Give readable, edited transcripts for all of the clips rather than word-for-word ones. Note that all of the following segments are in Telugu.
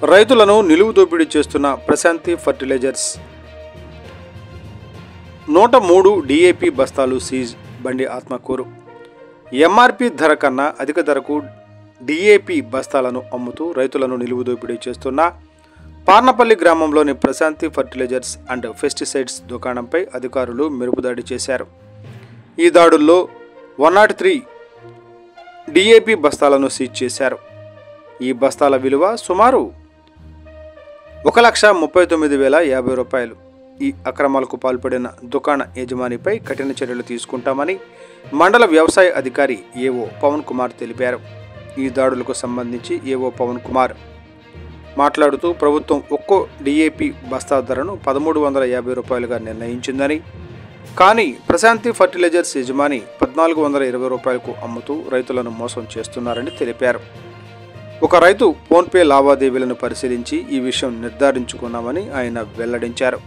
రైతులను నిలువు దోపిడీ చేస్తున్న ప్రశాంతి ఫర్టిలైజర్స్ 103 DAP బస్తాలు సీజ్. బండి ఆత్మకూరు. ఎంఆర్పి ధర కన్నా అధిక ధరకు DAP బస్తాలను అమ్ముతూ రైతులను నిలువు దోపిడీ చేస్తున్న పార్నపల్లి గ్రామంలోని ప్రశాంతి ఫర్టిలైజర్స్ అండ్ పెస్టిసైడ్స్ దుకాణంపై అధికారులు మెరుపుదాడి చేశారు. ఈ దాడుల్లో 103 DAP బస్తాలను సీజ్ చేశారు. ఈ బస్తాల విలువ సుమారు 1,39,050 రూపాయలు. ఈ అక్రమాలకు పాల్పడిన దుకాణ యజమానిపై కఠిన చర్యలు తీసుకుంటామని మండల వ్యవసాయ అధికారి ఏఓ పవన్ కుమార్ తెలిపారు. ఈ దాడులకు సంబంధించి ఏఓ పవన్ కుమార్ మాట్లాడుతూ ప్రభుత్వం ఒక్కో DAP బస్తా ధరను 1,350 రూపాయలుగా నిర్ణయించిందని, కానీ ప్రశాంతి ఫర్టిలైజర్స్ యజమాని 1,420 రూపాయలకు అమ్ముతూ రైతులను మోసం చేస్తున్నారని తెలిపారు. ఒక రైతు ఫోన్పే లావాదేవీలను పరిశీలించి ఈ విషయం నిర్ధారించుకున్నామని ఆయన వెల్లడించారు.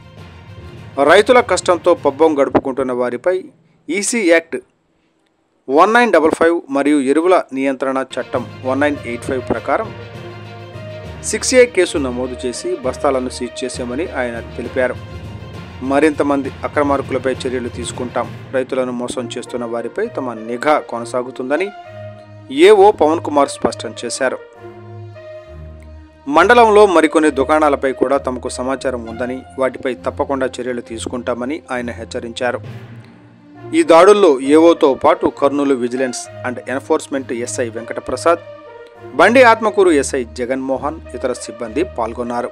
రైతుల కష్టంతో పబ్బం గడుపుకుంటున్న వారిపై ఈసీ యాక్ట్ 1955 మరియు ఎరువుల నియంత్రణ చట్టం 1985 ప్రకారం 6A కేసు నమోదు చేసి బస్తాలను సీజ్ చేశామని ఆయన తెలిపారు. మరింత మంది అక్రమార్కులపై చర్యలు తీసుకుంటాం. రైతులను మోసం చేస్తున్న వారిపై తమ నిఘా కొనసాగుతుందని ఏఓ పవన్ కుమార్ స్పష్టం చేశారు. మండలంలో మరికొన్ని దుకాణాలపై కూడా తమకు సమాచారం ఉందని, వాటిపై తప్పకుండా చర్యలు తీసుకుంటామని ఆయన హెచ్చరించారు. ఈ దాడుల్లో ఏఓతో పాటు Kurnool vigilance and enforcement SI Venkata Prasad, బండి ఆత్మకూరు ఎస్ఐ జగన్మోహన్, ఇతర సిబ్బంది పాల్గొన్నారు.